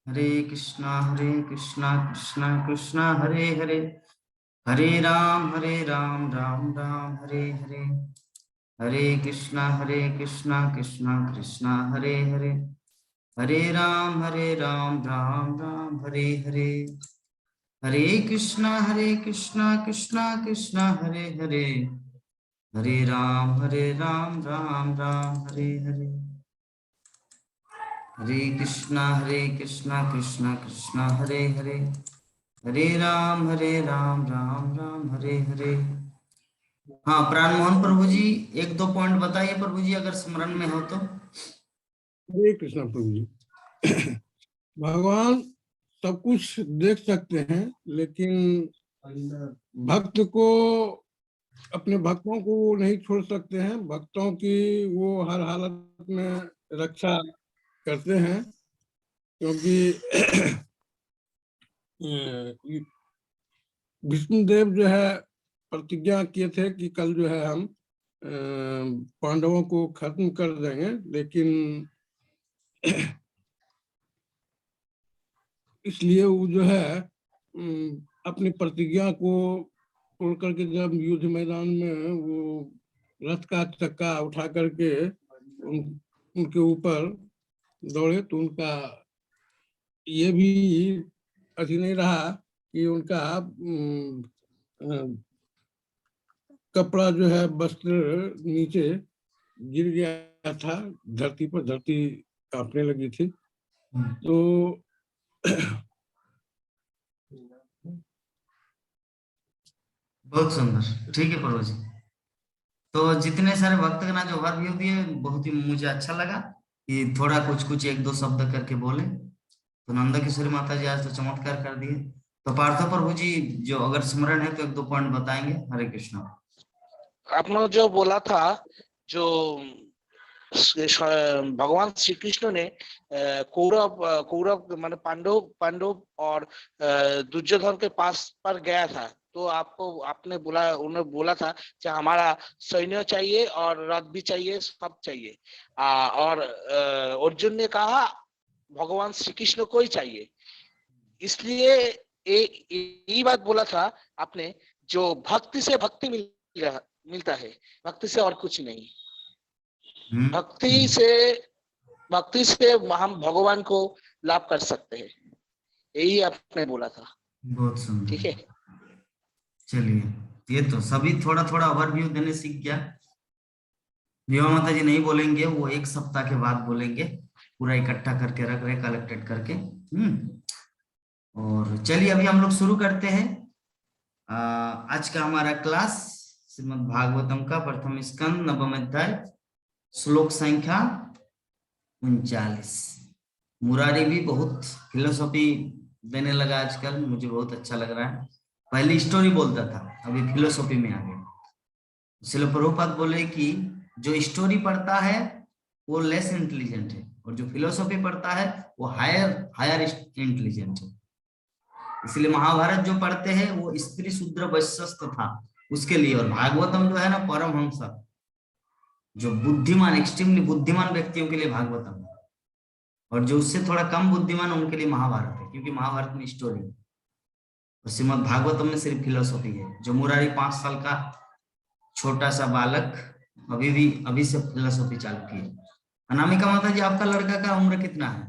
हरे कृष्णा कृष्णा कृष्णा हरे हरे, हरे राम राम राम हरे हरे, हरे कृष्णा कृष्णा कृष्णा हरे हरे, हरे राम राम राम हरे हरे, हरे कृष्णा कृष्णा कृष्णा हरे हरे, हरे राम राम राम हरे हरे, हरे कृष्णा कृष्णा कृष्णा हरे हरे, हरे राम राम राम हरे हरे। हाँ प्राण मोहन प्रभु जी, एक दो पॉइंट बताइए प्रभु जी, अगर स्मरण में हो तो। हरे कृष्णा प्रभु जी। भगवान सब कुछ देख सकते हैं, लेकिन भक्त को, अपने भक्तों को वो नहीं छोड़ सकते हैं। भक्तों की वो हर हालत में रक्षा करते हैं, क्योंकि विष्णुदेव जो है प्रतिज्ञा किए थे कि कल जो है हम पांडवों को खत्म कर देंगे, लेकिन इसलिए वो जो है अपनी प्रतिज्ञा को तोड़ करके जब युद्ध मैदान में वो रथ का चक्का उठा करके उनके ऊपर दौड़े, तो उनका ये भी अति नहीं रहा कि उनका कपड़ा जो है, वस्त्र नीचे गिर गया था धरती पर, धरती कांपने लगी थी। तो बहुत सुंदर, ठीक है प्रभु जी। तो जितने सारे भक्तगण जो ओवरव्यू दिए, बहुत ही मुझे अच्छा लगा कि थोड़ा कुछ कुछ एक दो शब्द करके बोले। तो नंदा किशोरी माता जी आज तो चमत्कार कर दिए। तो पार्थो प्रभु जी, जो अगर स्मरण है तो एक दो पॉइंट बताएंगे। हरे कृष्णा। आपने जो बोला था, जो भगवान श्री कृष्ण ने कौरव माने पांडव और दुर्योधन के पास पर गया था, तो आपने बोला, उन्होंने बोला था कि हमारा सैन्य चाहिए और रथ भी चाहिए, सब चाहिए। और अर्जुन ने कहा भगवान श्री कृष्ण को ही चाहिए। इसलिए यही बात बोला था आपने, जो भक्ति से भक्ति मिलता है, भक्ति से और कुछ नहीं। भक्ति से हम भगवान को लाभ कर सकते हैं, यही आपने बोला था। बहुत सुंदर, ठीक है। चलिए, ये तो सभी थोड़ा थोड़ा ओवरव्यू देने सीख गया। विवा माता जी नहीं बोलेंगे, वो एक सप्ताह के बाद बोलेंगे, पूरा इकट्ठा करके रख रहे, कलेक्टेड करके। और चलिए अभी हम लोग शुरू करते हैं आज का हमारा क्लास, श्रीमद् भागवतम का प्रथम स्कंद नवम अध्याय, श्लोक संख्या 39। मुरारी भी बहुत फिलोसॉफी देने लगा आजकल, मुझे बहुत अच्छा लग रहा है। पहले स्टोरी बोलता था, अभी फिलोसॉफी में आ गया। इसलिए प्रभुपाद बोले कि जो स्टोरी पढ़ता है वो लेस इंटेलिजेंट है, और जो फिलोसॉफी पढ़ता है वो हायर इंटेलिजेंट है। इसलिए महाभारत जो पढ़ते हैं वो स्त्री शूद्र वैश्यस्त था उसके लिए, और भागवतम जो है ना परमहंस, जो बुद्धिमान, एक्सट्रीमली बुद्धिमान व्यक्तियों के लिए भागवतम है, और जो उससे थोड़ा कम बुद्धिमान उनके लिए महाभारत है, क्योंकि महाभारत में स्टोरी है और श्रीमद् भागवतम में सिर्फ फिलोसॉफी है। जो मुरारी 5 साल का छोटा सा बालक अभी से फिलोसॉफी चालू की है। अनामिका माता जी, आपका लड़का का उम्र कितना है?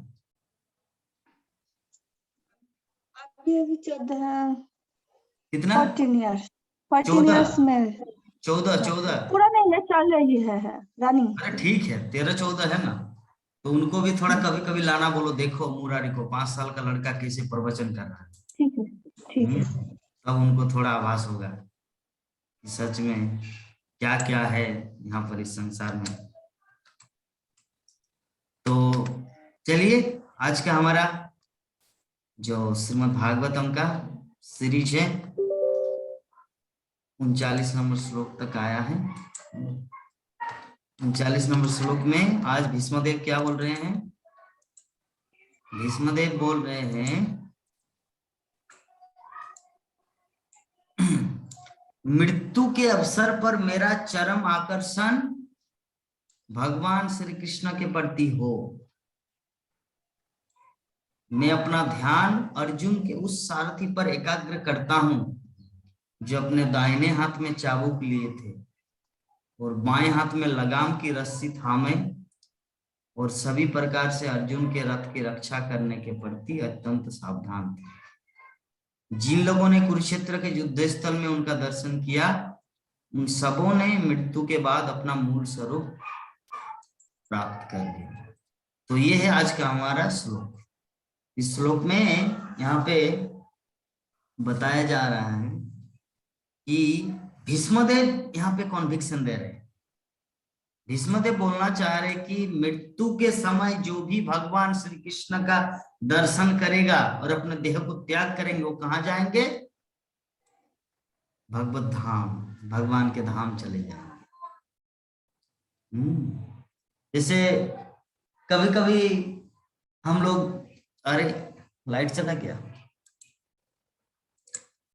अभी 14, कितना? 14 इयर्स में। 14 पूरा नहीं है, चल रही है रनिंग। अरे ठीक है, 13-14 है ना, तो उनको भी थोड़ा कभी कभी लाना बोलो। देखो मुरारी को, 5 साल का लड़का कैसे प्रवचन कर रहा है। ठीक है, ठीक है। तब उनको थोड़ा आभास होगा कि सच में क्या क्या है यहाँ पर इस संसार में। तो चलिए, आज का हमारा जो श्रीमद् भागवतम का सीरीज है 39 नंबर श्लोक तक आया है। 39 नंबर श्लोक में आज भीष्मदेव क्या बोल रहे हैं? भीष्मदेव बोल रहे हैं, मृत्यु के अवसर पर मेरा चरम आकर्षण भगवान श्री कृष्ण के प्रति हो। मैं अपना ध्यान अर्जुन के उस सारथी पर एकाग्र करता हूं जो अपने दाहिने हाथ में चाबुक लिए थे और बाएं हाथ में लगाम की रस्सी थामे और सभी प्रकार से अर्जुन के रथ की रक्षा करने के प्रति अत्यंत सावधान थे। जिन लोगों ने कुरुक्षेत्र के युद्ध स्थल में उनका दर्शन किया उन सबों ने मृत्यु के बाद अपना मूल स्वरूप प्राप्त कर लिया। तो ये है आज का हमारा श्लोक। इस श्लोक में यहाँ पे बताया जा रहा है कि भीष्मदेव यहाँ पे कॉन्विक्शन दे रहे हैं। भीष्मदेव बोलना चाह रहे कि मृत्यु के समय जो भी भगवान श्री कृष्ण का दर्शन करेगा और अपने देह को त्याग करेंगे वो कहाँ जाएंगे? भगवत धाम, भगवान के धाम चले जाएंगे। जैसे कभी कभी हम लोग, अरे लाइट चला गया,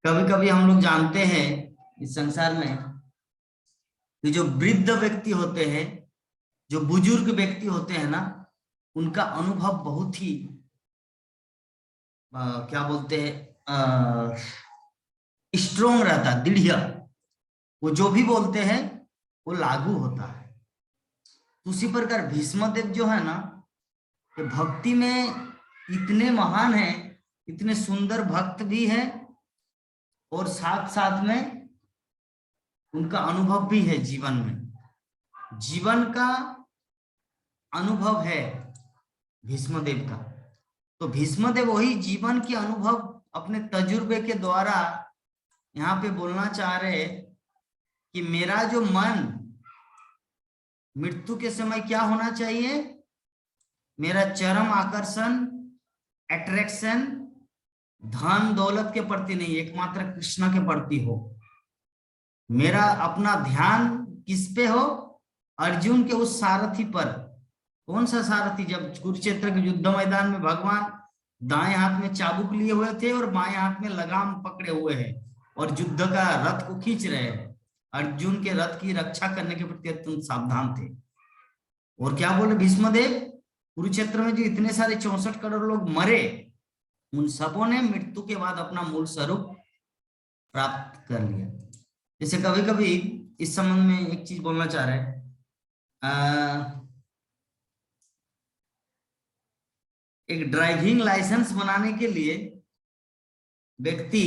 कभी कभी हम लोग जानते हैं इस संसार में कि जो वृद्ध व्यक्ति होते हैं, जो बुजुर्ग व्यक्ति होते हैं ना, उनका अनुभव बहुत ही क्या बोलते हैं, स्ट्रोंग रहता है, दृढ़। वो जो भी बोलते हैं वो लागू होता है। उसी प्रकार भीष्मदेव जो है ना, कि भक्ति में इतने महान हैं, इतने सुंदर भक्त भी हैं और साथ साथ में उनका अनुभव भी है। जीवन में जीवन का अनुभव है भीष्मदेव का। तो भीष्मदेव वही जीवन के अनुभव अपने तजुर्बे के द्वारा यहाँ पे बोलना चाह रहे कि मेरा जो मन मृत्यु के समय क्या होना चाहिए? मेरा चरम आकर्षण, अट्रैक्शन धन दौलत के प्रति नहीं, एकमात्र कृष्ण के प्रति हो। मेरा अपना ध्यान किस पे हो? अर्जुन के उस सारथी पर। कौन सा सारथी? जब कुरुक्षेत्र के युद्ध मैदान में भगवान दाएं हाथ में चाबुक लिए हुए थे और बाएं हाथ में लगाम पकड़े हुए हैं और युद्ध का रथ को खींच रहे हैं। अर्जुन के रथ की रक्षा करने के प्रति अत्यंत सावधान थे। और क्या बोले भीष्मदेव? कुरुक्षेत्र में जो इतने सारे 64 करोड़ लोग मरे, उन सबों ने मृत्यु के बाद अपना मूल स्वरूप प्राप्त कर लिया। जैसे कभी कभी इस संबंध में एक चीज बोलना चाह रहे हैं, एक ड्राइविंग लाइसेंस बनाने के लिए व्यक्ति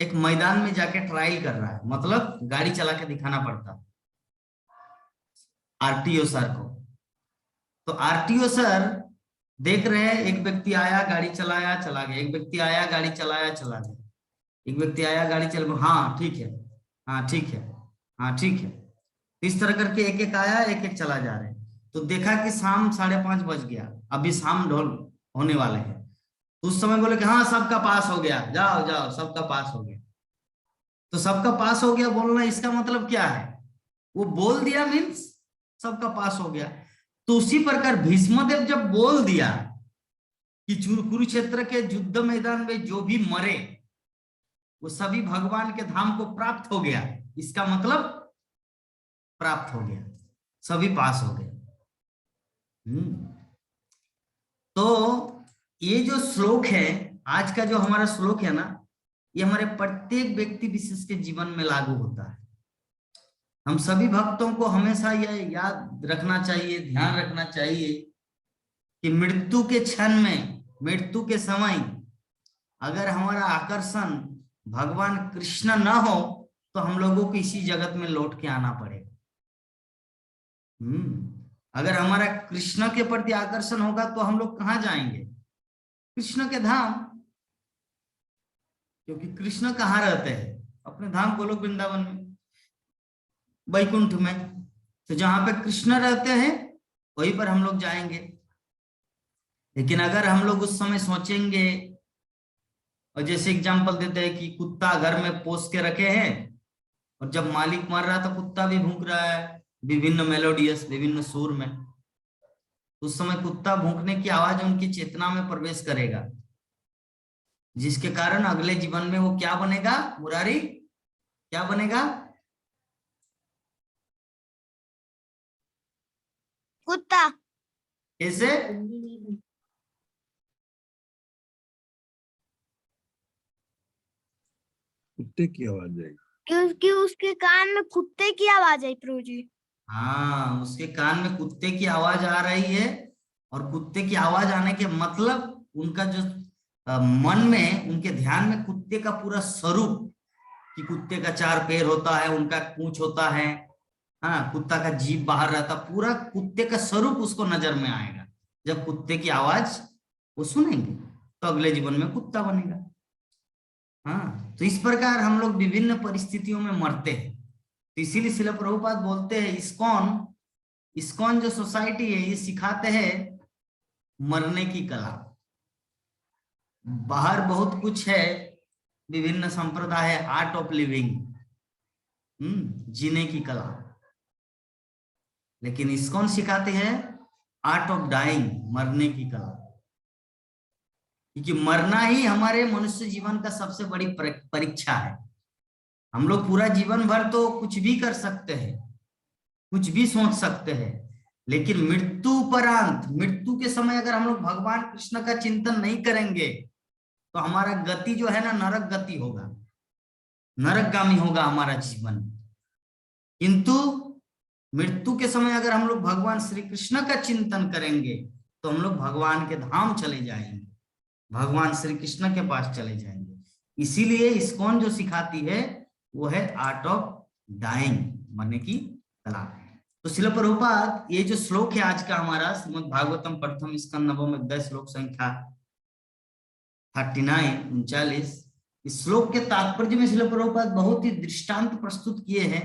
एक मैदान में जाके ट्रायल कर रहा है, मतलब गाड़ी चला के दिखाना पड़ता है आरटीओ सर को। तो आरटीओ सर देख रहे हैं, एक व्यक्ति आया गाड़ी चलाया चला गया, एक व्यक्ति आया गाड़ी चलाया चला गया, एक व्यक्ति आया गाड़ी चल, हाँ ठीक है, हाँ ठीक है, हाँ ठीक है। इस तरह करके एक एक आया, एक एक चला जा रहे हैं। तो देखा कि शाम 5:30 बज गया, अभी शाम ढोल होने वाले हैं। उस समय बोले कि हाँ सबका पास हो गया, जाओ जाओ सबका पास हो गया। तो सबका पास हो गया बोलना इसका मतलब क्या है? वो बोल दिया मीन्स सबका पास हो गया। तो उसी प्रकार भीष्मदेव जब बोल दिया कि कुरुक्षेत्र के युद्ध मैदान में जो भी मरे वो सभी भगवान के धाम को प्राप्त हो गया, इसका मतलब प्राप्त हो गया, सभी पास हो गए। तो ये जो श्लोक है, आज का जो हमारा श्लोक है ना, ये हमारे प्रत्येक व्यक्ति विशेष के जीवन में लागू होता है। हम सभी भक्तों को हमेशा यह याद रखना चाहिए, ध्यान रखना चाहिए कि मृत्यु के क्षण में, मृत्यु के समय अगर हमारा आकर्षण भगवान कृष्ण न हो तो हम लोगों को इसी जगत में लौट के आना पड़ेगा। अगर हमारा कृष्ण के प्रति आकर्षण होगा तो हम लोग कहाँ जाएंगे? कृष्ण के धाम। क्योंकि कृष्ण कहाँ रहते हैं? अपने धाम गोलोक वृंदावन में, वैकुंठ में। तो जहां पे कृष्ण रहते हैं वहीं पर हम लोग जाएंगे। लेकिन अगर हम लोग उस समय सोचेंगे, और जैसे एग्जांपल देते हैं कि कुत्ता घर में पोस के रखे हैं और जब मालिक मर रहा तो कुत्ता भी भूख रहा है विभिन्न मेलोडियस, विभिन्न सुर में। उस समय कुत्ता भूखने की आवाज उनकी चेतना में प्रवेश करेगा, जिसके कारण अगले जीवन में वो क्या बनेगा? मुरारी क्या बनेगा? कुत्ता। कैसे? कुत्ते की आवाज आई। क्योंकि उसके कान में कुत्ते की आवाज आई प्रभु जी। हाँ, उसके कान में कुत्ते की आवाज आ रही है, और कुत्ते की आवाज आने के मतलब उनका जो मन में, उनके ध्यान में कुत्ते का पूरा स्वरूप, कि कुत्ते का 4 पैर होता है, उनका पूंछ होता है, हाँ, कुत्ता का जीभ बाहर रहता, पूरा कुत्ते का स्वरूप उसको नजर में आएगा। जब कुत्ते की आवाज वो सुनेंगे तो अगले जीवन में कुत्ता बनेगा। हाँ, तो इस प्रकार हम लोग विभिन्न परिस्थितियों में मरते हैं। तो इसीलिए श्रील प्रभुपाद बोलते हैं, इस्कॉन जो सोसाइटी है ये सिखाते हैं मरने की कला। बाहर बहुत कुछ है, विभिन्न संप्रदाय है, आर्ट ऑफ लिविंग, जीने की कला, लेकिन इस्कॉन सिखाते हैं आर्ट ऑफ डाइंग, मरने की कला। क्योंकि मरना ही हमारे मनुष्य जीवन का सबसे बड़ी परीक्षा है। हम लोग पूरा जीवन भर तो कुछ भी कर सकते हैं, कुछ भी सोच सकते हैं, लेकिन मृत्यु के समय अगर हम लोग भगवान कृष्ण का चिंतन नहीं करेंगे तो हमारा गति जो है ना, नरक गति होगा, नरकगामी होगा हमारा जीवन। किंतु मृत्यु के समय अगर हम लोग भगवान श्री कृष्ण का चिंतन करेंगे तो हम लोग भगवान के धाम चले जाएंगे, भगवान श्री कृष्ण के पास चले जाएंगे। इसीलिए इस्कॉन जो सिखाती है वो है आर्ट ऑफ डाइंग, मरने की कला। तो श्रील प्रभुपाद ये जो श्लोक है आज का हमारा श्रीमद् भागवतम प्रथम स्कंद नवम अध्याय श्लोक संख्या 39 इस श्लोक के तात्पर्य में श्रील प्रभुपाद बहुत ही दृष्टांत प्रस्तुत किए हैं।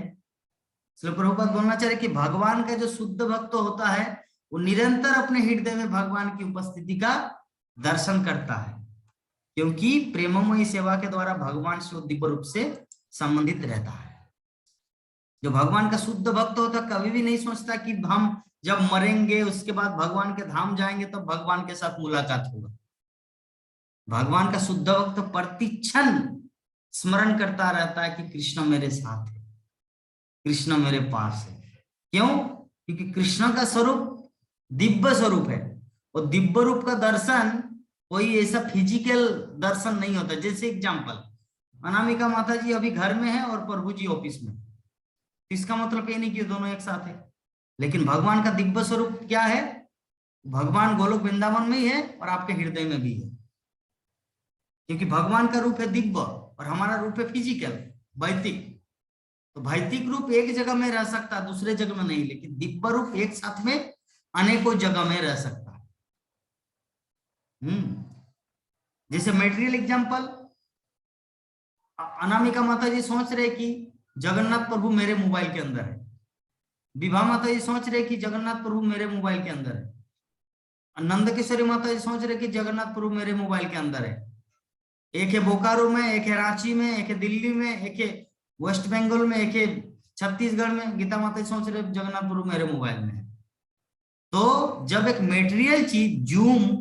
श्रील प्रभुपाद बोलना चाह रहे कि भगवान का जो शुद्ध भक्त होता है वो निरंतर अपने हृदय में भगवान की उपस्थिति का दर्शन करता है, क्योंकि प्रेममयी सेवा के द्वारा भगवान से दिव्य रूप से संबंधित रहता है। जो भगवान का शुद्ध भक्त होता कभी भी नहीं सोचता कि हम जब मरेंगे उसके बाद भगवान के धाम जाएंगे तो भगवान के साथ मुलाकात होगा। भगवान का शुद्ध भक्त प्रतिक्षण स्मरण करता रहता है कि कृष्ण मेरे साथ है, कृष्ण मेरे पास है। क्यों? क्योंकि कृष्ण का स्वरूप दिव्य स्वरूप है, और दिव्य रूप का दर्शन कोई ऐसा फिजिकल दर्शन नहीं होता। जैसे एग्जाम्पल, अनामिका माता जी अभी घर में है और प्रभु जी ऑफिस में, इसका मतलब ये नहीं कि दोनों एक साथ है। लेकिन भगवान का दिव्य स्वरूप क्या है? भगवान गोलोक वृंदावन में ही है और आपके हृदय में भी है, क्योंकि भगवान का रूप है दिव्य और हमारा रूप है फिजिकल, भौतिक। तो भौतिक रूप एक जगह में रह सकता है, दूसरे जगह में नहीं, लेकिन दिव्य रूप एक साथ में अनेकों जगह में रह सकता है। जैसे मेटेरियल एग्जांपल, अनामिका माता जी सोच रहे कि जगन्नाथ प्रभु मेरे मोबाइल के अंदर है, विभा माता जी सोच रहे कि जगन्नाथ प्रभु मेरे मोबाइल के अंदर है, नंद किशोरी माता जी सोच रहे कि जगन्नाथ प्रभु मेरे मोबाइल के अंदर है। एक है बोकारो में, एक है रांची में, एक है दिल्ली में, एक है वेस्ट बंगाल में, एक है छत्तीसगढ़ में। गीता माता जी सोच रहे जगन्नाथ प्रभु मेरे मोबाइल में है। तो जब एक मेटेरियल चीज जूम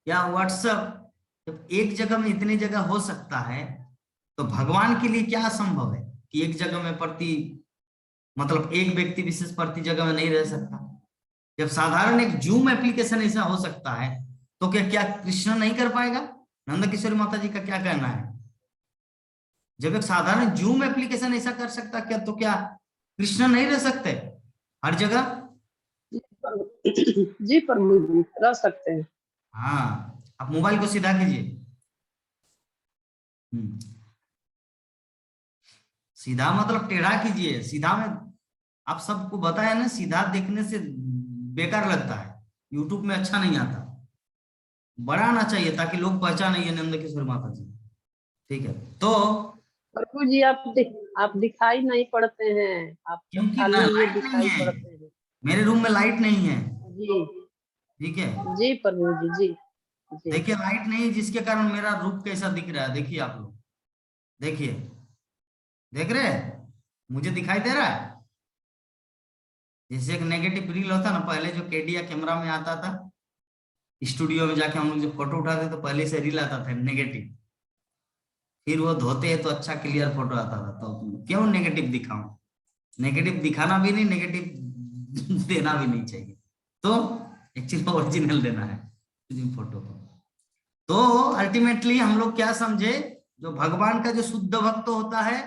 या व्हाट्सएप जब एक जगह में इतनी जगह हो सकता है, तो भगवान के लिए क्या असंभव है कि एक जगह में मतलब एक व्यक्ति विशेष प्रति जगह में नहीं रह सकता। जब साधारण एक जूम एप्लीकेशन ऐसा हो सकता है तो क्या कृष्ण नहीं कर पाएगा? नंद किशोरी माता जी का क्या कहना है? जब एक साधारण जूम एप्लीकेशन ऐसा कर सकता क्या, तो क्या कृष्ण नहीं रह सकते हर जगह? जी प्रभु जी रह सकते हैं। हाँ, आप मोबाइल को सीधा कीजिए, सीधा मतलब टेढ़ा कीजिए। सीधा में आप सबको बताया ना, सीधा देखने से बेकार लगता है, यूट्यूब में अच्छा नहीं आता, बड़ा आना चाहिए ताकि लोग पहचाने ये नंद किशोर माता जी। ठीक है, तो प्रभु जी आप दिखाई नहीं पड़ते हैं, आप क्योंकि खाली ये लाइट दिखाई नहीं है, पड़ते हैं। मेरे रूम में लाइट नहीं है। जी ठीक है जी प्रभु जी जी जी। देखिए लाइट नहीं, जिसके कारण मेरा रूप कैसा दिख रहा है। देखिए आप लोग, देखिए, देख रहे हैं? मुझे दिखाई दे रहा है जैसे एक नेगेटिव रील होता ना, पहले जो केडिया कैमरा में आता था, स्टूडियो में जाके हम लोग जो फोटो उठाते तो पहले से रील आता था नेगेटिव, फिर वो धोते हैं तो अच्छा क्लियर फोटो आता था। तो क्यों नेगेटिव दिखाऊं? नेगेटिव दिखाना भी नहीं, नेगेटिव देना भी नहीं चाहिए, तो एक्चुअली ओरिजिनल देना है फोटो को। तो अल्टीमेटली हम लोग क्या समझे, जो भगवान का जो शुद्ध भक्त होता है,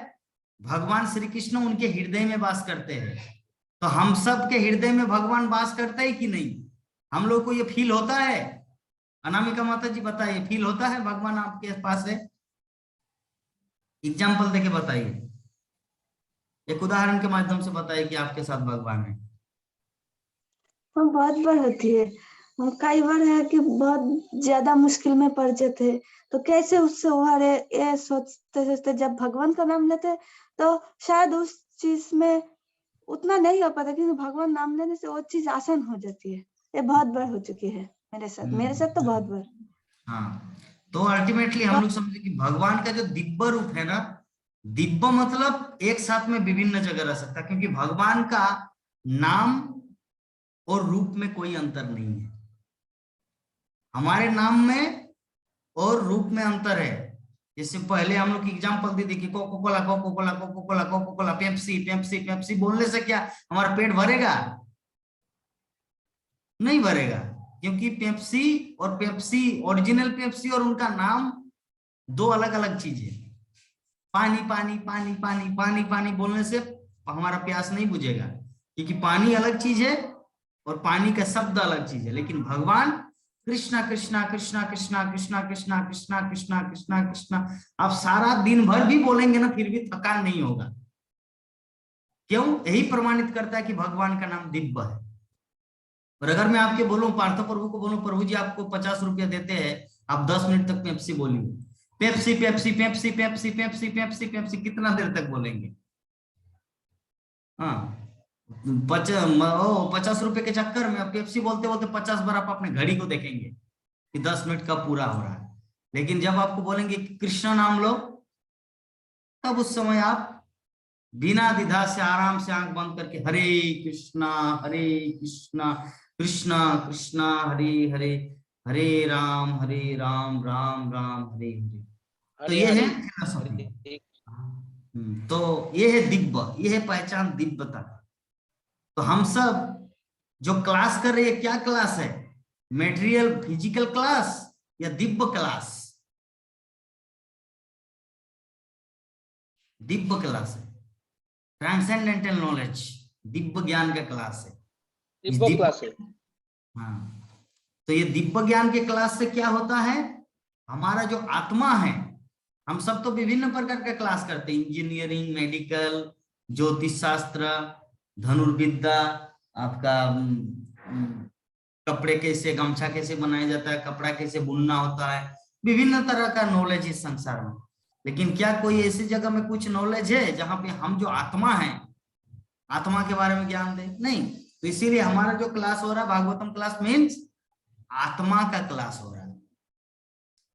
भगवान श्री कृष्ण उनके हृदय में वास करते हैं। तो हम सब के हृदय में भगवान वास करते हैं कि नहीं? हम लोग को ये फील होता है? अनामिका माता जी बताइए, फील होता है भगवान आपके पास है? एग्जाम्पल देके बताइए, एक उदाहरण के माध्यम से बताइए कि आपके साथ भगवान है। हाँ, बहुत बार होती है। कई बार है कि बहुत ज्यादा मुश्किल में पड़ जाते हैं, तो कैसे उससे उबारे ये सोचते सोचते जब भगवान का नाम लेते हैं, तो शायद उस चीज में उतना नहीं हो पाता, क्योंकि भगवान नाम लेने से वो चीज आसान हो जाती है। ये बहुत बार हो चुकी है मेरे साथ तो बहुत बार। हाँ, तो अल्टीमेटली हम लोग समझे कि भगवान का जो दिव्य रूप है ना, दिव्य मतलब एक साथ में विभिन्न जगह रह सकता है, क्योंकि भगवान का नाम और रूप में कोई अंतर नहीं है। हमारे नाम में और रूप में अंतर है। जैसे पहले हम लोग एग्जांपल दी थी कि Coca Cola Coca Cola Coca Cola Coca Cola, Pepsi Pepsi Pepsi बोलने से क्या हमारा पेट भरेगा? नहीं भरेगा, क्योंकि पेप्सी और पेप्सी, ओरिजिनल पेप्सी और उनका नाम दो अलग अलग चीजें। पानी पानी पानी पानी पानी पानी बोलने से हमारा प्यास नहीं बुझेगा, क्योंकि पानी अलग चीज है और पानी का शब्द अलग चीज है। लेकिन भगवान कृष्णा कृष्णा कृष्णा कृष्णा कृष्णा कृष्णा कृष्णा कृष्णा कृष्णा कृष्णा, आप सारा दिन भर भी बोलेंगे ना फिर भी थकान नहीं होगा। क्यों? यही प्रमाणित करता है कि भगवान का नाम दिव्य है। और अगर मैं आपके बोलूं, पार्थ प्रभु को बोलूं, प्रभु जी आपको 50 रुपया देते हैं, आप 10 मिनट तक पेप्सी बोलिए, Pepsi Pepsi Pepsi Pepsi Pepsi Pepsi Pepsi, कितना देर तक बोलेंगे? हाँ, 50 रुपए के चक्कर में पेप्सी बोलते बोलते 50 बार आप अपने घड़ी को देखेंगे कि 10 मिनट कब पूरा हो रहा है। लेकिन जब आपको बोलेंगे कि कृष्ण नाम लो, तब उस समय आप बिना द्विधा से आराम से आंख बंद करके हरे कृष्णा कृष्णा कृष्णा हरे हरे, हरे राम राम राम हरे हरे। तो ये है फिलॉसफी। तो ये है दिव्य, ये है पहचान दिव्यता का। तो हम सब जो क्लास कर रहे हैं, क्या क्लास है? मेटेरियल फिजिकल क्लास या दिव्य क्लास? दिव्य क्लास है, ट्रांसेंडेंटल नॉलेज, दिव्य ज्ञान का क्लास है, दिव्य क्लास है। हाँ, तो ये दिव्य ज्ञान के क्लास से क्या होता है? हमारा जो आत्मा है, हम सब तो विभिन्न प्रकार का क्लास करते हैं, इंजीनियरिंग, मेडिकल, ज्योतिष शास्त्र, धनुर्विद्या, आपका कपड़े कैसे, गमछा कैसे बनाया जाता है, कपड़ा कैसे बुनना होता है, विभिन्न तरह का नॉलेज इस संसार में। लेकिन क्या कोई ऐसी जगह में कुछ नॉलेज है जहां पे हम जो आत्मा है, आत्मा के बारे में ज्ञान दे? नहीं। तो इसीलिए हमारा जो क्लास हो रहा है भागवतम क्लास मीन्स आत्मा का क्लास हो रहा है,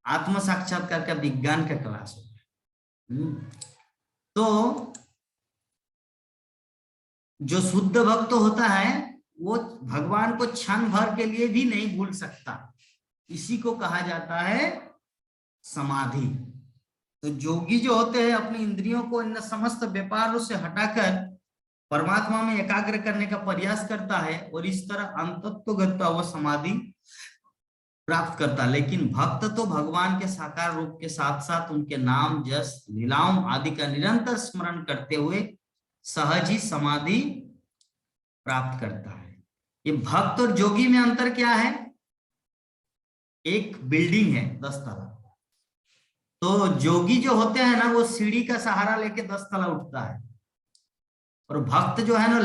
आत्म साक्षात्कार का विज्ञान का क्लास हो रहा है। तो जो शुद्ध भक्त होता है वो भगवान को क्षण भर के लिए भी नहीं भूल सकता, इसी को कहा जाता है समाधि। तो जोगी जो होते हैं अपनी इंद्रियों को इन समस्त व्यापारों से हटाकर परमात्मा में एकाग्र करने का प्रयास करता है और इस तरह अंतत्वगत वो समाधि प्राप्त करता है। लेकिन भक्त तो भगवान के साकार रूप के साथ साथ उनके नाम, जस, लीलाओं आदि का निरंतर स्मरण करते हुए सहज ही समाधि प्राप्त करता है। ये भक्त और जोगी में अंतर क्या है? एक बिल्डिंग है 10 तला, तो जोगी जो होते हैं ना वो सीढ़ी का सहारा लेके 10 तला उठता है, और भक्त जो है ना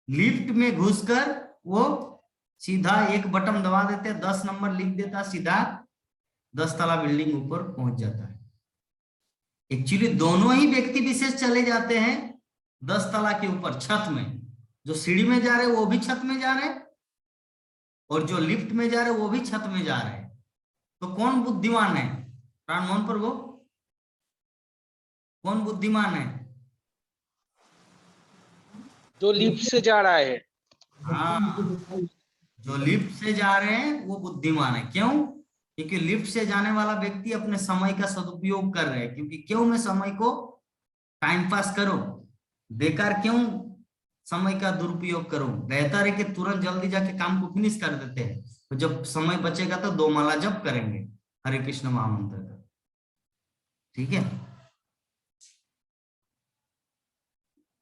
लिफ्ट में घुसकर वो सीधा एक बटन दबा देते हैं, 10 नंबर लिख देता, सीधा 10 तला बिल्डिंग ऊपर पहुंच जाता है। एक्चुअली दोनों ही व्यक्ति विशेष चले जाते हैं 10 तला के ऊपर छत में। जो सीढ़ी में जा रहे हैं वो भी छत में जा रहे हैं, और जो लिफ्ट में जा रहे हैं वो भी छत में जा रहे हैं। तो कौन बुद्धिमान है? प्राणमोहन प्रभु, कौन बुद्धिमान है? जो लिफ्ट से जा रहा है। हाँ, जो लिफ्ट से जा रहे हैं वो बुद्धिमान है। क्यों? क्योंकि लिफ्ट से जाने वाला व्यक्ति अपने समय का सदुपयोग कर रहे हैं। क्योंकि क्यों मैं समय को टाइम पास करूं, बेकार क्यों समय का दुरुपयोग करूं, बेहतर है कि तुरंत जल्दी जाके काम को फिनिश कर देते हैं। तो जब समय बचेगा तो 2 माला जप करेंगे हरे कृष्ण महामंत्र का। ठीक है।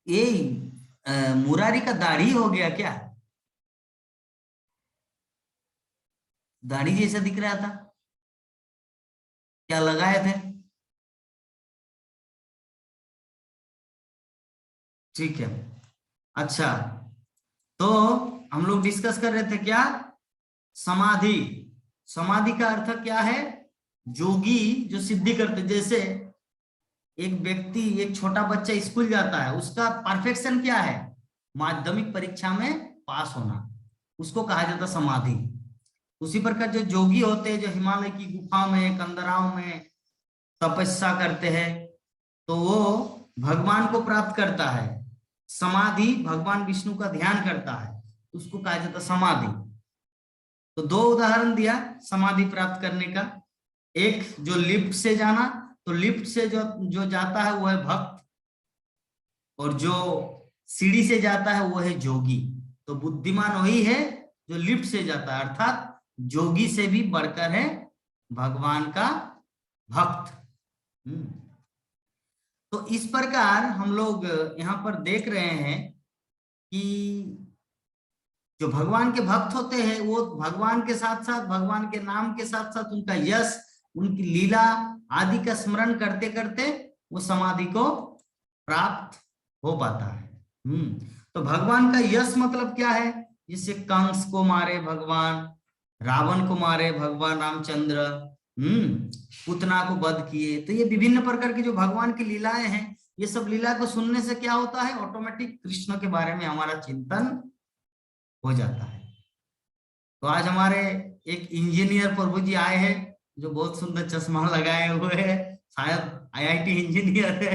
ये मुरारी का दाढ़ी हो गया क्या? दाढ़ी जैसा दिख रहा था, क्या लगाए थे? ठीक है, अच्छा, तो हम लोग डिस्कस कर रहे थे क्या? समाधि। समाधि का अर्थ क्या है? जोगी जो सिद्धि करते, जैसे एक व्यक्ति, एक छोटा बच्चा स्कूल जाता है, उसका परफेक्शन क्या है? माध्यमिक परीक्षा में पास होना, उसको कहा जाता समाधि। उसी प्रकार जो जोगी होते हैं, जो हिमालय की गुफा में, कंदराओं में तपस्या करते हैं, तो वो भगवान को प्राप्त करता है। समाधि भगवान विष्णु का ध्यान करता है, उसको कहा जाता समाधि। तो दो उदाहरण दिया समाधि प्राप्त करने का। एक जो लिफ्ट से जाना, तो लिफ्ट से जो जाता है वो है भक्त, और जो सीढ़ी से जाता है वो है जोगी। तो बुद्धिमान वही है जो लिफ्ट से जाता है, अर्थात जोगी से भी बढ़कर है भगवान का भक्त। तो इस प्रकार हम लोग यहाँ पर देख रहे हैं कि जो भगवान के भक्त होते हैं वो भगवान के साथ साथ, भगवान के नाम के साथ साथ उनका यश, उनकी लीला आदि का स्मरण करते करते वो समाधि को प्राप्त हो पाता है। तो भगवान का यश मतलब क्या है? जिससे कंस को मारे भगवान, रावण को मारे भगवान रामचंद्र, पुतना को वध किए। तो ये विभिन्न प्रकार की जो भगवान की लीलाएं हैं, ये सब लीला को सुनने से क्या होता है? ऑटोमेटिक कृष्ण के बारे में हमारा चिंतन हो जाता है। तो आज हमारे एक इंजीनियर प्रभु जी आए हैं, जो बहुत सुंदर चश्मा लगाए हुए हैं, शायद आईआईटी इंजीनियर है।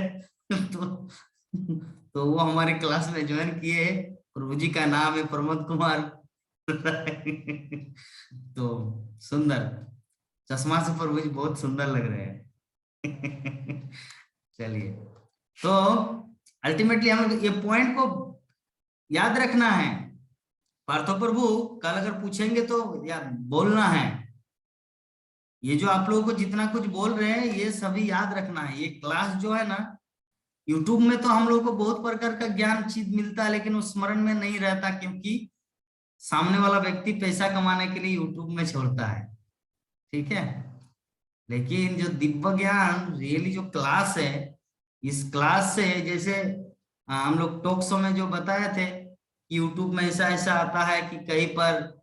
तो वो हमारे क्लास में ज्वाइन किए हैं। प्रभु जी का नाम है प्रमोद कुमार। तो सुंदर चश्मा से प्रभु जी बहुत सुंदर लग रहे हैं। चलिए, तो अल्टीमेटली हमें ये पॉइंट को याद रखना है। पार्थो प्रभु कल अगर पूछेंगे तो या बोलना है, ये जो आप लोगों को जितना कुछ बोल रहे हैं ये सभी याद रखना है। ये क्लास जो है ना, यूट्यूब में तो हम लोगों को बहुत प्रकार का ज्ञान चीज मिलता है, लेकिन वो स्मरण में नहीं रहता, क्योंकि सामने वाला व्यक्ति पैसा कमाने के लिए यूट्यूब में छोड़ता है। ठीक है, लेकिन जो दिव्य ज्ञान रियली जो क्लास है, इस क्लास से, जैसे हम लोग टॉक शो में जो बताए थे कि यूट्यूब में ऐसा ऐसा आता है कि कहीं पर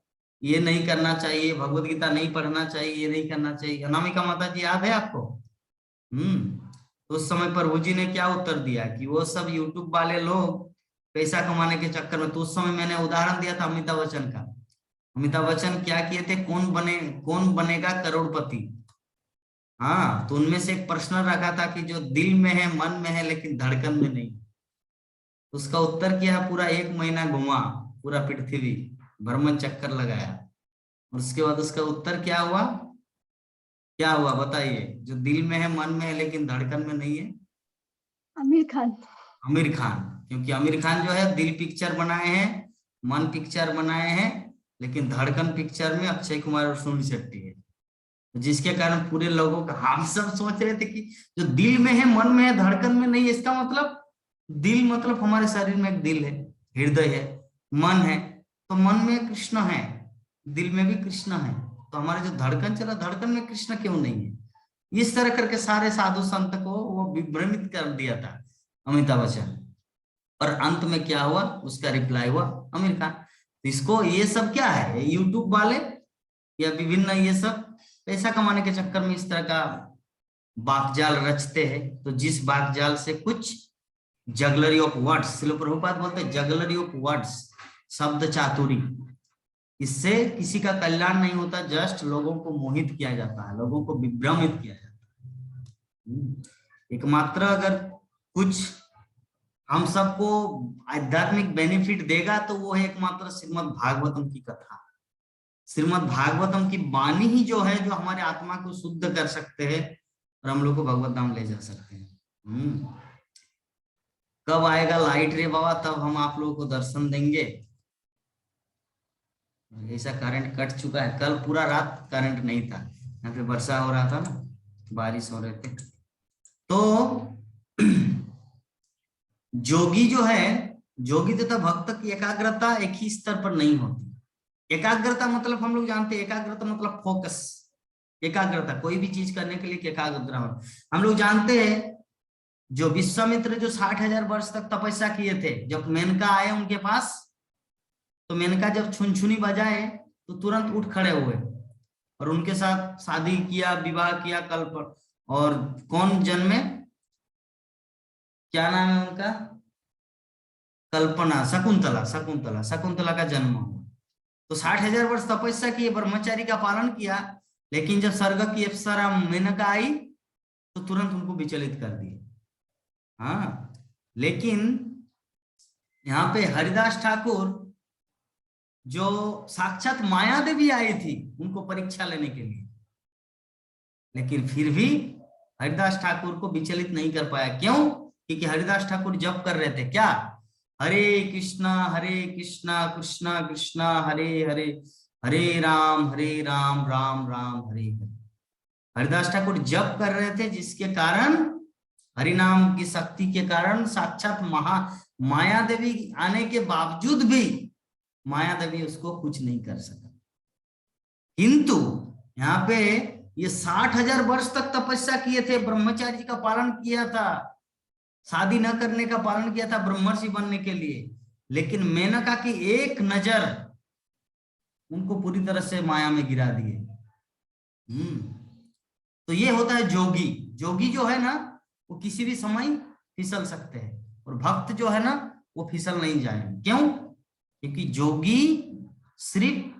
ये नहीं करना चाहिए, भगवत गीता नहीं पढ़ना चाहिए, ये नहीं करना चाहिए। अनामिका माता जी याद है आपको? तो उस समय प्रभु जी ने क्या उत्तर दिया कि वो सब यूट्यूब वाले लोग पैसा कमाने के चक्कर में, तो उस समय मैंने उदाहरण दिया था अमिताभ बच्चन का। अमिताभ बच्चन क्या किए थे? कौन बनेगा करोड़पति। हाँ, तो उनमें से एक प्रश्न रखा था कि जो दिल में है, मन में है, लेकिन धड़कन में नहीं। उसका उत्तर क्या? पूरा 1 महीना घुमा पूरा पृथ्वी, भ्रमण चक्कर लगाया। और उसके बाद उसका उत्तर क्या हुआ? क्या हुआ बताइए? जो दिल में है, मन में है, लेकिन धड़कन में नहीं है। आमिर खान। आमिर खान, क्योंकि आमिर खान जो है दिल पिक्चर बनाए हैं, मन पिक्चर बनाए हैं, लेकिन धड़कन पिक्चर में अक्षय कुमार और सुनील शेट्टी है। जिसके कारण पूरे लोगों का, हम सब सोच रहे थे कि जो दिल में है, मन में है, धड़कन में नहीं है। इसका मतलब दिल मतलब हमारे शरीर में एक दिल है, हृदय है, मन है, तो मन में कृष्ण है, दिल में भी कृष्ण है। तो हमारे जो धड़कन चला, धड़कन में कृष्ण क्यों नहीं है? इस तरह करके सारे साधु संत को वो विभ्रमित कर दिया था अमिताभ बच्चन। और अंत में क्या हुआ? उसका रिप्लाई हुआ आमिर खान। तो इसको, ये सब क्या है? यूट्यूब वाले या विभिन्न ये सब पैसा कमाने के चक्कर में इस तरह का बाकजाल रचते हैं। तो जिस बाकजाल से कुछ jugglery of words, Srila Prabhupada बोलते हैं जगलरी ऑफ वर्ड्स, शब्द चातुरी, इससे किसी का कल्याण नहीं होता, जस्ट लोगों को मोहित किया जाता है, लोगों को विभ्रमित किया जाता है। एकमात्र अगर कुछ हम सबको आध्यात्मिक बेनिफिट देगा तो वो है एकमात्र श्रीमद् भागवतम की कथा। श्रीमद् भागवतम की वाणी ही जो है, जो हमारे आत्मा को शुद्ध कर सकते हैं और हम लोग को भगवत धाम ले जा सकते हैं। कब आएगा लाइट रे बाबा, तब हम आप लोगों को दर्शन देंगे। ऐसा करंट कट चुका है, कल पूरा रात करंट नहीं था, यहाँ पे वर्षा हो रहा था ना, बारिश हो रहे थे। तो जोगी जो है, जोगी तथा भक्त की एकाग्रता एक ही स्तर पर नहीं होती। एकाग्रता मतलब हम लोग जानते हैं, एकाग्रता मतलब फोकस, एकाग्रता कोई भी चीज करने के लिए एकाग्रता। हम लोग जानते हैं जो विश्वामित्र जो 60,000 वर्ष तक तपस्या किए थे, जब मेनका आए उनके पास, तो मेनका जब छुनछुनी बजाए तो तुरंत उठ खड़े हुए और उनके साथ शादी किया, विवाह किया कल्प। और कौन जन्मे, क्या नाम है उनका, कल्पना, शकुंतला, शकुंतला, शकुंतला का जन्म हुआ। तो 60,000 वर्ष तपस्या किए, ब्रह्मचारी का पालन किया, लेकिन जब स्वर्ग की अप्सरा मेनका आई तो तुरंत उनको विचलित कर दिए। हाँ, लेकिन यहाँ पे हरिदास ठाकुर जो साक्षात माया देवी आई थी उनको परीक्षा लेने के लिए, लेकिन फिर भी हरिदास ठाकुर को विचलित नहीं कर पाया। क्यों? क्योंकि हरिदास ठाकुर जप कर रहे थे क्या, हरे कृष्णा कृष्णा कृष्णा हरे हरे, हरे राम राम राम हरे हरे। हरिदास ठाकुर जप कर रहे थे, जिसके कारण, हरि नाम की शक्ति के कारण साक्षात माया देवी आने के बावजूद भी माया देवी उसको कुछ नहीं कर सका। किंतु यहाँ पे ये 60,000 वर्ष तक तपस्या किए थे, ब्रह्मचारी का पालन किया था, शादी न करने का पालन किया था ब्रह्मर्षि बनने के लिए, लेकिन मेनका की एक नजर उनको पूरी तरह से माया में गिरा दिए। तो ये होता है जोगी। जोगी जो है ना वो किसी भी समय फिसल सकते हैं, और भक्त जो है ना वो फिसल नहीं जाएंगे। क्यों? क्योंकि जोगी सिर्फ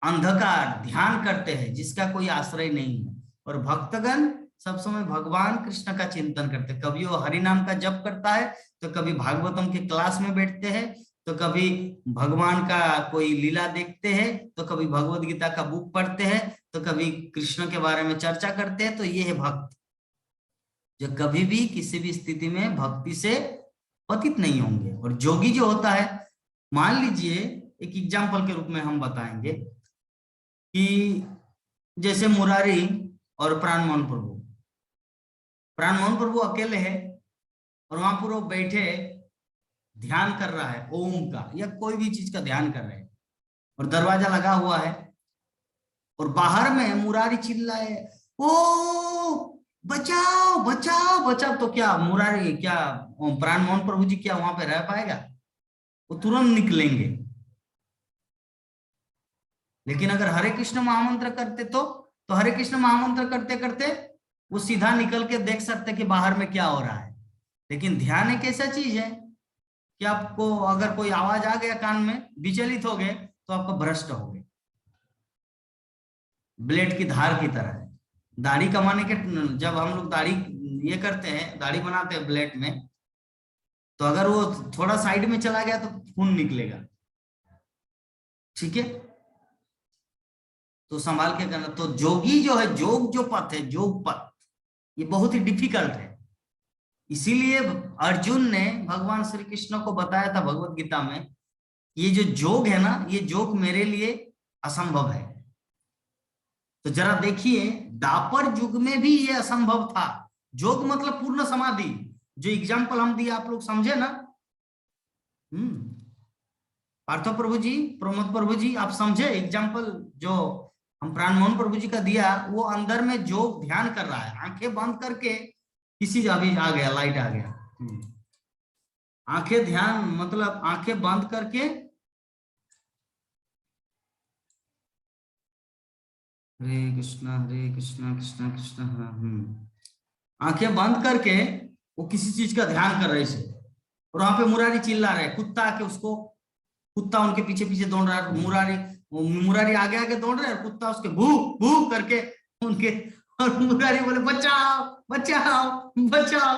अंधकार ध्यान करते हैं जिसका कोई आश्रय नहीं है, और भक्तगण सब समय भगवान कृष्ण का चिंतन करते हैं। कभी वो हरि नाम का जप करता है, तो कभी भागवतम के क्लास में बैठते हैं, तो कभी भगवान का कोई लीला देखते हैं, तो कभी भगवत गीता का बुक पढ़ते हैं, तो कभी कृष्ण के बारे में चर्चा करते हैं। तो ये है भक्त, जो कभी भी किसी भी स्थिति में भक्ति से पतित नहीं होंगे। और जोगी जो होता है, मान लीजिए एक एग्जाम्पल के रूप में हम बताएंगे कि जैसे मुरारी और प्राणमोहन प्रभु, प्राणमोहन प्रभु अकेले है और वहां पर वो बैठे ध्यान कर रहा है ओम का या कोई भी चीज का ध्यान कर रहे हैं, और दरवाजा लगा हुआ है, और बाहर में मुरारी चिल्लाए ओ बचाओ बचाओ बचाओ। तो क्या मुरारी, क्या प्राणमोहन प्रभु जी क्या वहां पे रह पाएगा? वो तुरंत निकलेंगे। लेकिन अगर हरे कृष्ण महामंत्र करते तो हरे कृष्ण महामंत्र करते करते वो सीधा निकल के देख सकते कि बाहर में क्या हो रहा है। लेकिन ध्यान एक ऐसा चीज है कि आपको अगर कोई आवाज आ गया कान में, विचलित हो गए तो आपको भ्रष्ट हो गए, ब्लेड की धार की तरह है। दाढ़ी कमाने के, जब हम लोग दाढ़ी ये करते हैं, दाढ़ी बनाते हैं ब्लेड में, तो अगर वो थोड़ा साइड में चला गया तो खून निकलेगा। ठीक है, तो संभाल के करना। तो जोगी जो है, जोग जो पथ है, जोग पथ, ये बहुत ही डिफिकल्ट है। इसीलिए अर्जुन ने भगवान श्री कृष्ण को बताया था भगवत गीता में, ये जो जोग है ना, ये जोग मेरे लिए असंभव है। तो जरा देखिए, द्वापर युग में भी ये असंभव था। जोग मतलब पूर्ण समाधि, जो एग्जाम्पल हम दिए आप लोग समझे ना। पार्थो प्रभु जी, प्रमोद प्रभु जी, आप समझे एग्जाम्पल जो हम प्राणमोहन प्रभु जी का दिया? वो अंदर में जो ध्यान कर रहा है, आंखें बंद करके, किसी अभी आ गया, लाइट आ गया, आंखें ध्यान मतलब आंखें बंद करके, हरे कृष्णा कृष्णा कृष्णा, आंखें बंद करके वो किसी चीज का ध्यान कर रहे थे, और वहां पे मुरारी चिल्ला रहे, कुत्ता आके उसको, कुत्ता उनके पीछे पीछे दौड़ रहा है, मुरारी आगे आगे दौड़ रहे हैं, कुत्ता उसके भू भू करके उनके, और मुरारी बोले बचाओ बचाओ बचाओ।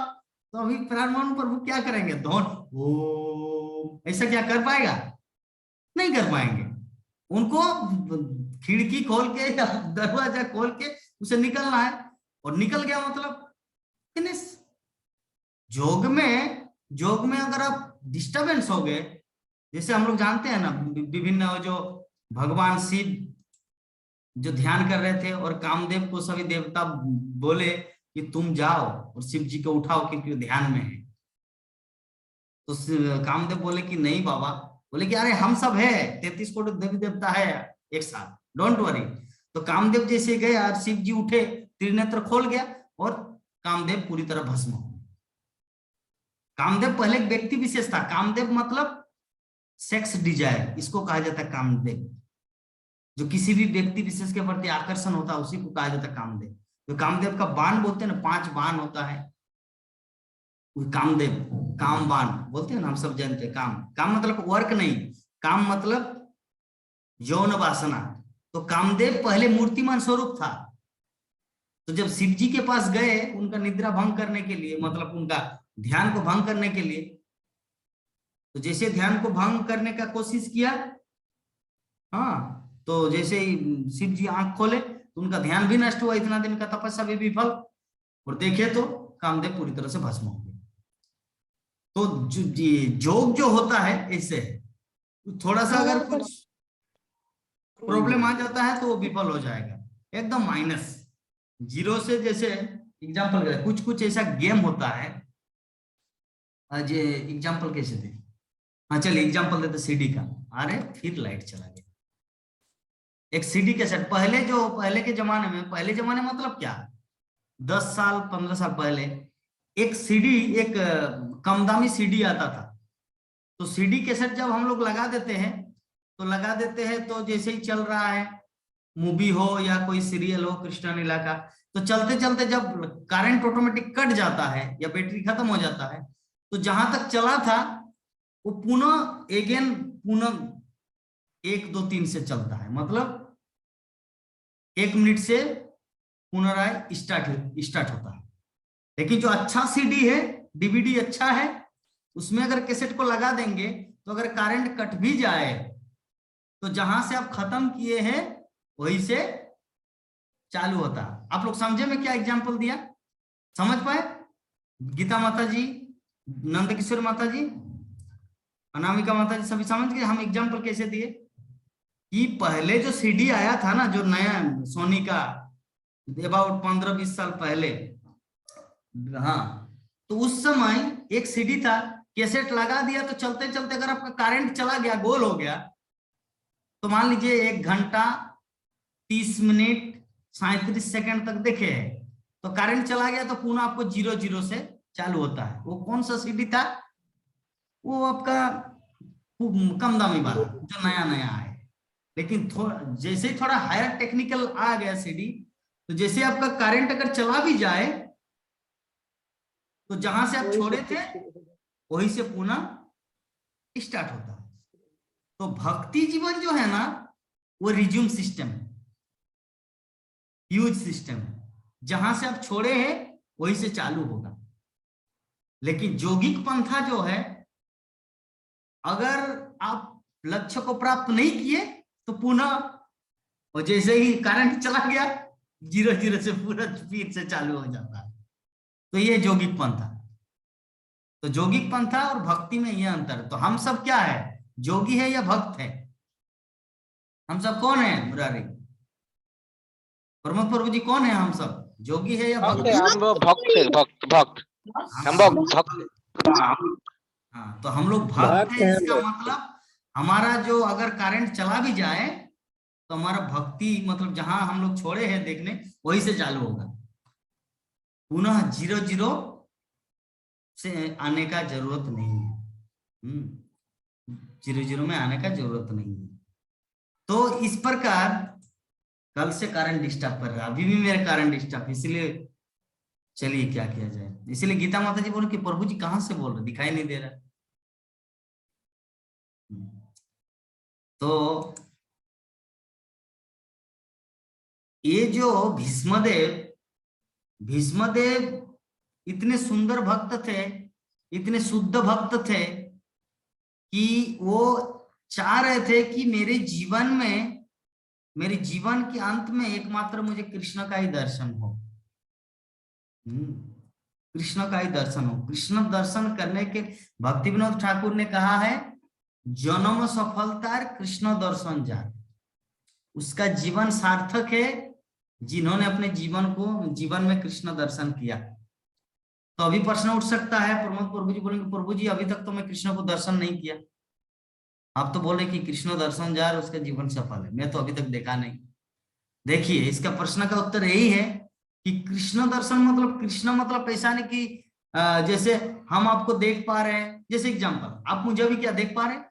तो अभी प्राणमोहन प्रभु क्या करेंगे? दौड़, ओ ऐसा क्या कर पाएगा? नहीं कर पाएंगे। उनको खिड़की खोल के या दरवाजा खोल के उसे निकलना है, और निकल गया मतलब फिनिश। जोग में अगर आप डिस्टरबेंस हो गए, जैसे हम लोग जानते हैं ना, विभिन्न जो भगवान शिव जो ध्यान कर रहे थे और कामदेव को सभी देवता बोले कि तुम जाओ और शिव जी को उठाओ क्योंकि वो ध्यान में है। तो कामदेव बोले कि नहीं बाबा, बोले कि अरे हम सब है, 33 कोटि देवी देवता है एक साथ, डोंट वरी। तो कामदेव जैसे गए और शिव जी उठे, त्रिनेत्र खोल गया और कामदेव पूरी तरह भस्म हो गए। कामदेव पहले एक व्यक्ति विशेष था। कामदेव मतलब सेक्स डिजायर, इसको कहा जाता है कामदेव। जो किसी भी व्यक्ति विशेष के प्रति आकर्षण होता है उसी को कहा जाता है कामदेव। जो कामदेव का बाण बोलते हैं ना, 5 बाण होता है, कामदेव काम बाण बोलते हैं ना, हम सब जानते हैं। काम मतलब वर्क नहीं, काम मतलब यौन वासना। तो कामदेव पहले मूर्तिमान स्वरूप था। तो जब शिव जी के पास गए उनका निद्रा भंग करने के लिए, मतलब उनका ध्यान को भंग करने के लिए, तो जैसे ध्यान को भंग करने का कोशिश किया, हाँ, तो जैसे ही शिव जी आंख खोले तो उनका ध्यान भी नष्ट हुआ, इतना दिन का तपस्या भी विफल, और देखे तो कामदेव पूरी तरह से भस्म हो गए। तो जोग जो होता है ऐसे है, थोड़ा सा अगर कुछ प्रॉब्लम आ जाता है तो वो विफल हो जाएगा, एकदम माइनस जीरो से। जैसे एग्जांपल कुछ ऐसा गेम होता है, आज एग्जांपल कैसे दे, हाँ चलिए एग्जांपल देते सीडी का। अरे फिर लाइट चला गया। एक सीडी कैसेट, पहले के जमाने में, पहले जमाने मतलब क्या, 10 साल 15 साल पहले, एक सीडी, एक कम दामी सीडी आता था। तो सीडी कैसेट जब हम लोग लगा देते हैं तो जैसे ही चल रहा है, मूवी हो या कोई सीरियल हो, कृष्ण लीला का, तो चलते चलते जब करंट ऑटोमेटिक कट जाता है या बैटरी खत्म हो जाता है, तो जहां तक चला था वो पुनः 1 2 3 से चलता है। मतलब 1 मिनट से पुनराय स्टार्ट होता है। लेकिन जो अच्छा सीडी है, डीवीडी अच्छा है, उसमें अगर कैसेट को लगा देंगे तो अगर करंट कट भी जाए तो जहां से आप खत्म किए हैं वहीं से चालू होता है। आप लोग समझे मैं क्या एग्जांपल दिया, समझ पाए? गीता माता जी, नंद किशोर माता जी, अनामिका माता जी, सभी समझ गए हम एग्जांपल कैसे दिए? कि पहले जो सीडी आया था ना, जो नया सोनी का, अबाउट 15-20 साल पहले, हाँ, तो उस समय एक सीडी था, कैसेट लगा दिया तो चलते चलते अगर आपका करंट चला गया, गोल हो गया, तो मान लीजिए 1 घंटा 30 मिनट 37 सेकंड तक देखे, तो करंट चला गया तो पुनः आपको 0 से चालू होता है। वो कौन सा सीडी था? वो आपका कम दामी वाला जो नया नया है। लेकिन जैसे ही थोड़ा हायर टेक्निकल आ गया सीडी, तो जैसे आपका करंट अगर चला भी जाए तो जहां से आप छोड़े थे वहीं से पुनः स्टार्ट होता है। तो भक्ति जीवन जो है ना, वो रिज्यूम सिस्टम है, ह्यूज सिस्टम है। जहां से आप छोड़े हैं वहीं से चालू होगा। लेकिन योगिक पंथा जो है, अगर आप लक्ष्य को प्राप्त नहीं किए तो पुनः, और जैसे ही करंट चला गया 0 से पूरा फिर से चालू हो जाता है। तो ये योगिक पंथा। तो योगिक पंथा और भक्ति में यह अंतर है। तो हम सब क्या है, योगी है या भक्त है? हम सब कौन है मुरारी? प्रमोद प्रभु जी कौन है? हम सब योगी है या भक्त? हम भक्त है, भक्त हम भक्त। हाँ, तो हम लोग भक्त है। इसका मतलब हमारा जो अगर करंट चला भी जाए तो हमारा भक्ति, मतलब जहां हम लोग छोड़े हैं देखने, वहीं से चालू होगा। पुनः 0 से आने का जरूरत नहीं है। 0 में आने का जरूरत नहीं है। तो इस प्रकार कल से करंट डिस्टर्ब कर रहा है, अभी भी मेरा करंट डिस्टर्ब, इसलिए चलिए क्या किया जाए। इसलिए गीता माता जी बोले कि प्रभु जी कहां से बोल रहे, दिखाई नहीं दे रहा। तो ये जो भीष्मदेव इतने सुंदर भक्त थे, इतने शुद्ध भक्त थे कि वो चाह रहे थे कि मेरे जीवन के अंत में एकमात्र मुझे कृष्ण का ही दर्शन हो। कृष्ण का ही दर्शन हो। कृष्ण दर्शन करने के, भक्ति विनोद ठाकुर ने कहा है, जन्म सफलता कृष्ण दर्शन जा, उसका जीवन सार्थक है जिन्होंने अपने जीवन में कृष्ण दर्शन किया। तो अभी प्रश्न उठ सकता है, प्रमोद प्रभु जी बोलेंगे प्रभु जी अभी तक तो मैं कृष्ण को दर्शन नहीं किया, आप तो बोले कि कृष्ण दर्शन जार उसका जीवन सफल है, मैं तो अभी तक देखा नहीं। देखिए इसका प्रश्न का उत्तर यही है कि कृष्ण दर्शन मतलब, कृष्ण मतलब ऐसा नहीं कि जैसे हम आपको देख पा रहे हैं, जैसे एग्जांपल आप मुझे अभी क्या देख पा रहे हैं,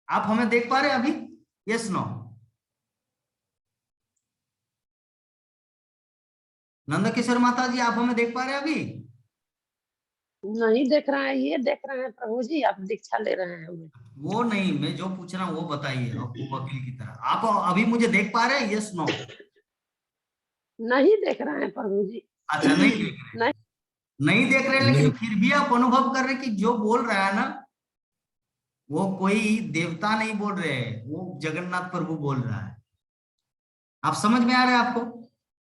आप हमें देख पा रहे हैं अभी, यस नो? नंदकिशोर माता जी आप हमें देख पा रहे हैं अभी? नहीं देख रहे हैं, ये देख रहे हैं प्रभु जी, आप दीक्षा ले रहे हैं हमें। वो नहीं, मैं जो पूछ रहा हूँ वो बताइए, आपको वकील की तरह आप अभी मुझे देख पा रहे हैं, यस नो? नहीं देख रहे हैं प्रभु जी। अच्छा नहीं देख रहे, नहीं। नहीं देख रहे, लेकिन फिर भी आप अनुभव कर रहे कि जो बोल रहा है ना वो कोई देवता नहीं बोल रहे हैं, वो जगन्नाथ प्रभु बोल रहा है। आप समझ में आ रहा है आपको?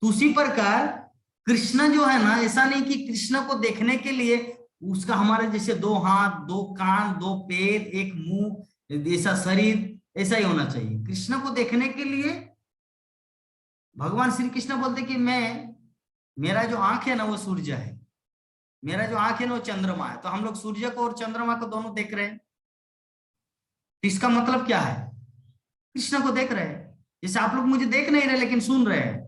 तो उसी प्रकार कृष्ण जो है ना, ऐसा नहीं कि कृष्ण को देखने के लिए उसका हमारे जैसे 2 हाथ 2 कान 2 पैर 1 मुंह ऐसा शरीर ऐसा ही होना चाहिए। कृष्ण को देखने के लिए भगवान श्री कृष्ण बोलते कि मेरा जो आंख है ना वो सूर्य है, मेरा जो आंख है ना वो चंद्रमा है। तो हम लोग सूर्य को और चंद्रमा को दोनों देख रहे हैं, तो इसका मतलब क्या है? कृष्ण को देख रहे हैं। जैसे आप लोग मुझे देख नहीं रहे लेकिन सुन रहे हैं,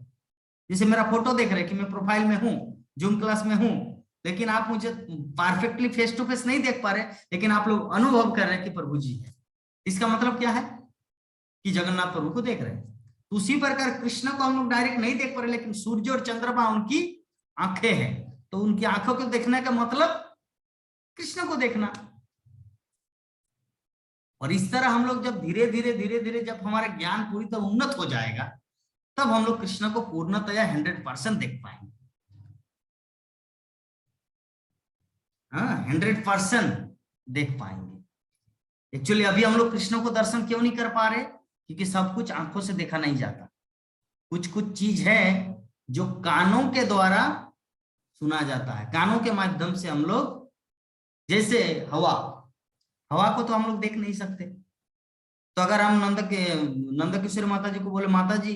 जैसे मेरा फोटो देख रहे हैं कि मैं प्रोफाइल में हूं, जूम क्लास में हूं, लेकिन आप मुझे परफेक्टली फेस टू फेस नहीं देख पा रहे, लेकिन आप लोग अनुभव कर रहे हैं कि प्रभु जी है। इसका मतलब क्या है कि जगन्नाथ प्रभु को देख रहे हैं। तो उसी प्रकार कृष्ण को हम लोग डायरेक्ट नहीं देख पा रहे, लेकिन सूर्य और चंद्रमा उनकी आंखें हैं, तो उनकी आंखों को देखने का मतलब कृष्ण को देखना। और इस तरह हम लोग जब धीरे धीरे जब हमारा ज्ञान पूरी तरह उन्नत हो जाएगा, तब हम लोग कृष्ण को पूर्णतया 100% देख पाएंगे। हाँ 100% देख पाएंगे। एक्चुअली अभी हम लोग कृष्ण को दर्शन क्यों नहीं कर पा रहे? क्योंकि सब कुछ आंखों से देखा नहीं जाता, कुछ चीज है जो कानों के द्वारा सुना जाता है। कानों के माध्यम से हम लोग, जैसे हवा को तो हम लोग देख नहीं सकते। तो अगर हम नंदकिशोर माता जी को बोले माता जी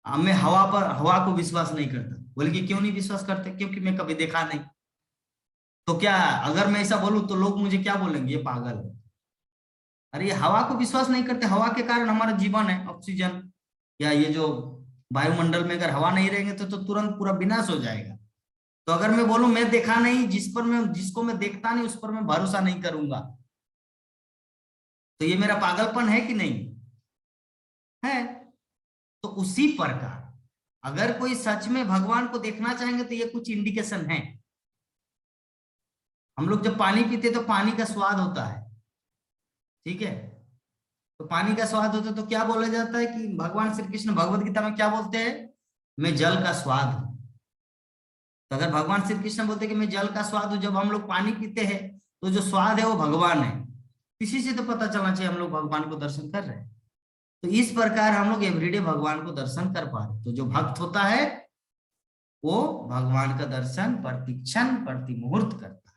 मैं हवा को विश्वास नहीं करता, बोले कि क्यों नहीं विश्वास करते? क्योंकि मैं कभी देखा नहीं। तो क्या अगर मैं ऐसा बोलूं तो लोग मुझे क्या बोलेंगे, ये पागल है। अरे ये हवा को विश्वास नहीं करते, हवा के कारण हमारा जीवन है, ऑक्सीजन या ये जो वायुमंडल में अगर हवा नहीं रहेंगे तो तुरंत पूरा विनाश हो जाएगा। तो अगर मैं बोलूं मैं देखा नहीं, जिसको मैं देखता नहीं उस पर मैं भरोसा नहीं करूंगा, तो ये मेरा पागलपन है कि नहीं है? तो उसी प्रकार अगर कोई सच में भगवान को देखना चाहेंगे तो ये कुछ इंडिकेशन है। हम लोग जब पानी पीते तो पानी का स्वाद होता है, ठीक है? तो पानी का स्वाद होता है तो क्या बोला जाता है कि भगवान श्री कृष्ण भगवद गीता में क्या बोलते हैं? मैं जल का स्वाद हूं। तो अगर भगवान श्री कृष्ण बोलते हैं कि मैं जल का स्वाद हूं, जब हम लोग पानी पीते हैं तो जो स्वाद है वो भगवान है। इसी से तो पता चलना चाहिए हम लोग भगवान को दर्शन कर रहे हैं। तो इस प्रकार हम लोग एवरीडे भगवान को दर्शन कर पा रहे। तो जो भक्त होता है वो भगवान का दर्शन प्रतिक्षण प्रति मुहूर्त करता है।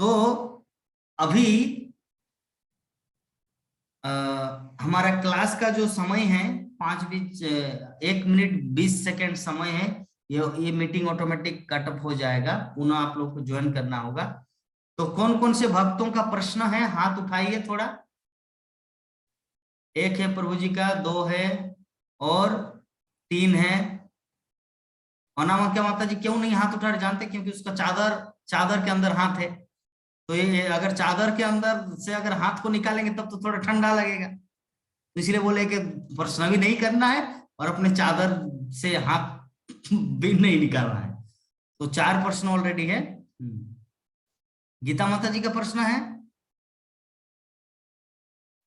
तो अभी हमारा क्लास का जो समय है 1 मिनट 20 सेकेंड समय है। ये मीटिंग ऑटोमेटिक कट ऑफ हो जाएगा, पुनः आप लोग को ज्वाइन करना होगा। तो कौन कौन से भक्तों का प्रश्न है हाथ उठाइए थोड़ा। 1 है प्रभु जी का, 2 है और 3 है। अनामिका माता जी क्यों नहीं हाथ उठा रहे जानते? क्योंकि उसका चादर के अंदर हाथ है। तो ये अगर चादर के अंदर से अगर हाथ को निकालेंगे तब तो थोड़ा ठंडा लगेगा, तो इसलिए बोले कि प्रश्न भी नहीं करना है और अपने चादर से हाथ भी नहीं निकालना है। तो 4 प्रश्न ऑलरेडी है। गीता माता जी का प्रश्न है?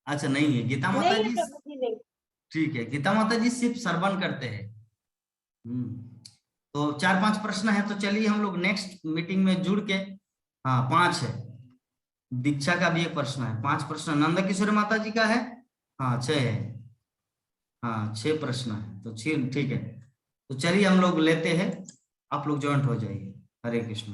अच्छा नहीं है गीता माता जी, ठीक है। गीता माता जी सिर्फ श्रवण करते हैं। तो 4-5 प्रश्न है। तो चलिए हम लोग नेक्स्ट मीटिंग में जुड़ के, हाँ 5 है। दीक्षा का भी एक प्रश्न है, 5 प्रश्न। नंदकिशोर माता जी का है, हाँ 6 है, हाँ 6 प्रश्न है। तो ठीक है। तो चलिए हम लोग लेते हैं, आप लोग ज्वाइंट हो जाइए। हरे कृष्ण।